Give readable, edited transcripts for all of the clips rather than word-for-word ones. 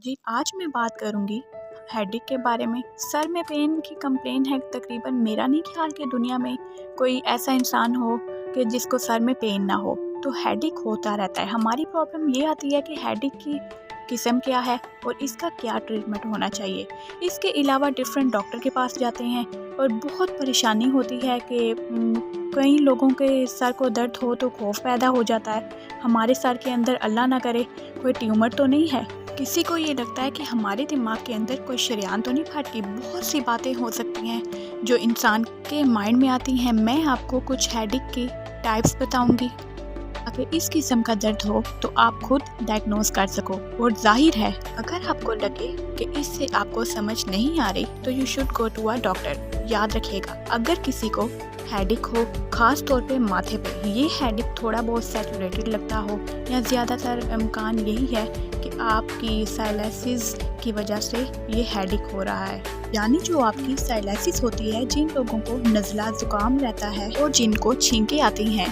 जी, आज मैं बात करूँगी हेडेक के बारे में। सर में पेन की कंप्लेन है तकरीबन, मेरा नहीं ख्याल कि दुनिया में कोई ऐसा इंसान हो कि जिसको सर में पेन ना हो। तो हेडेक होता रहता है। हमारी प्रॉब्लम ये आती है कि हेडेक की किस्म क्या है और इसका क्या ट्रीटमेंट होना चाहिए। इसके अलावा डिफरेंट डॉक्टर के पास जाते हैं और बहुत परेशानी होती है कि कई लोगों के सर को दर्द हो तो खौफ पैदा हो जाता है, हमारे सर के अंदर अल्लाह ना करे कोई ट्यूमर तो नहीं है। किसी को ये लगता है कि हमारे दिमाग के अंदर कोई शरेआन तो नहीं फट गई। बहुत सी बातें हो सकती हैं जो इंसान के माइंड में आती हैं। मैं आपको कुछ हेडेक की टाइप्स बताऊंगी। अगर इस किस्म का दर्द हो तो आप खुद डायग्नोज कर सको। और जाहिर है, अगर आपको लगे कि इससे आपको समझ नहीं आ रही तो you should go to a doctor. याद रखिएगा, अगर किसी को हेडेक हो, खास तौर पे माथे पे, ये हेडेक थोड़ा बहुत सैचुरेटेड लगता हो या ज़्यादातर इम्कान यही है कि आपकी साइलेसिस की वजह से ये हेडेक हो रहा है। यानी जो आपकी साइलेसिस होती है, जिन लोगों को नज़ला ज़ुकाम रहता है और जिनको छींकें आती हैं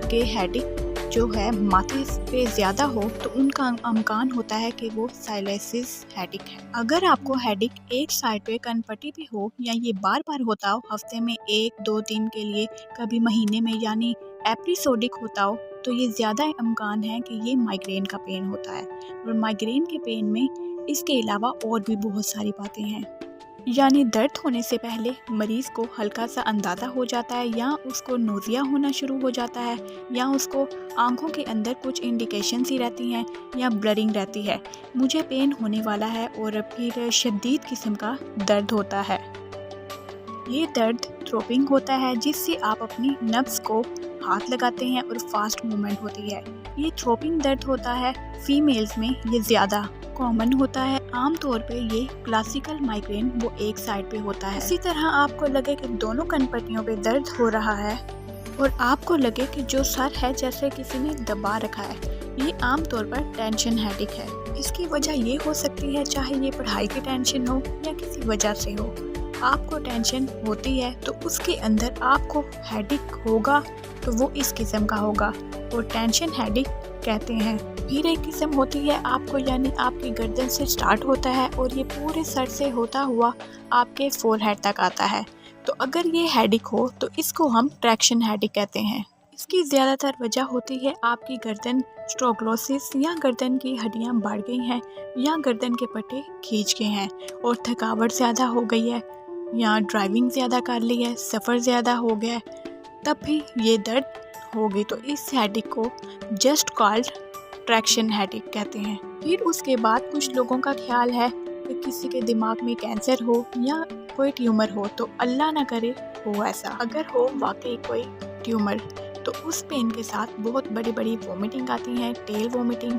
कि हेडेक जो है माथे पे ज़्यादा हो, तो उनका इम्कान होता है कि वो साइलेसिस हेडेक है। अगर आपको हेडेक एक साइड पे कनपट्टी पे हो या ये बार बार होता हो, हफ्ते में 1-2 दिन के लिए, कभी महीने में, यानी एपिसोडिक होता हो, तो ये ज़्यादा इम्कान है कि ये माइग्रेन का पेन होता है। और माइग्रेन के पेन में इसके अलावा और भी बहुत सारी बातें हैं। यानी दर्द होने से पहले मरीज़ को हल्का सा अंदाज़ा हो जाता है, या उसको नोज़िया होना शुरू हो जाता है, या उसको आंखों के अंदर कुछ इंडिकेशंस ही रहती हैं, या ब्लरिंग रहती है, मुझे पेन होने वाला है, और फिर शदीद किस्म का दर्द होता है। ये दर्द थ्रोपिंग होता है, जिससे आप अपनी नब्ज़ को हाथ लगाते हैं और फास्ट मूवमेंट होती है। ये थ्रोपिंग दर्द होता है। फीमेल्स में ये ज़्यादा कॉमन होता है। आम तौर पे ये क्लासिकल माइग्रेन वो एक साइड पे होता है। इसी तरह आपको लगे कि दोनों कनपट्टियों पे दर्द हो रहा है और आपको लगे कि जो सर है जैसे किसी ने दबा रखा है, ये आम तौर पर टेंशन हेडेक है। इसकी वजह ये हो सकती है, चाहे ये पढ़ाई की टेंशन हो या किसी वजह से हो, आपको टेंशन होती है तो उसके अंदर आपको हेडेक होगा, तो वो इस किस्म का होगा और टेंशन हेडेक कहते हैं। फिर एक किस्म होती है आपको, यानी आपकी गर्दन से स्टार्ट होता है और ये पूरे सर से होता हुआ आपके फोरहेड तक आता है। तो अगर ये हेडेक हो तो इसको हम ट्रैक्शन हेडेक कहते हैं। इसकी ज़्यादातर वजह होती है आपकी गर्दन स्ट्रोग्लोसिस, या गर्दन की हड्डियां बढ़ गई हैं, या गर्दन के पट्टे खींच गए हैं और थकावट ज़्यादा हो गई है, या ड्राइविंग ज़्यादा कर ली है, सफ़र ज़्यादा हो गया है, तब भी ये दर्द होगी। तो इस हेडेक को जस्ट कॉल्ड ट्रैक्शन हेडेक कहते हैं। फिर उसके बाद कुछ लोगों का ख्याल है कि किसी के दिमाग में कैंसर हो या कोई ट्यूमर हो, तो अल्लाह ना करे हो ऐसा। अगर हो वाकई कोई ट्यूमर, तो उस पेन के साथ बहुत बड़ी बड़ी वोमिटिंग आती है, टेल वोमिटिंग,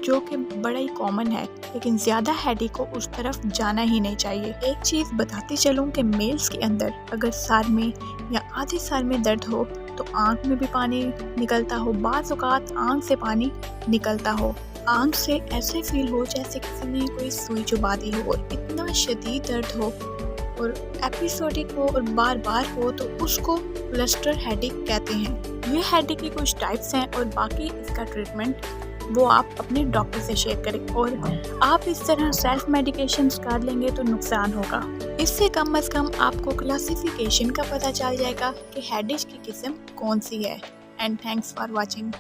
जो कि बड़ा ही कॉमन है। लेकिन ज़्यादा हेडेक को उस तरफ जाना ही नहीं चाहिए। एक चीज़ बताती चलूँ कि मेल्स के अंदर अगर सर में या आधे सर में दर्द हो तो आँख में भी पानी निकलता हो, बाज़ औक़ात आँख से पानी निकलता हो, आँख से ऐसे फील हो जैसे किसी ने कोई सुई चुबा दी हो, और इतना शदीद दर्द हो और एपिसोडिक हो और बार बार हो, तो उसको क्लस्टर हेडेक कहते हैं। ये हेडेक की कुछ टाइप्स हैं और बाकी इसका ट्रीटमेंट वो आप अपने डॉक्टर से शेयर करें। और आप इस तरह सेल्फ मेडिकेशंस कर लेंगे तो नुकसान होगा। इससे कम से कम आपको क्लासिफिकेशन का पता चल जाएगा कि हेडेक की किस्म कौन सी है। And thanks for watching.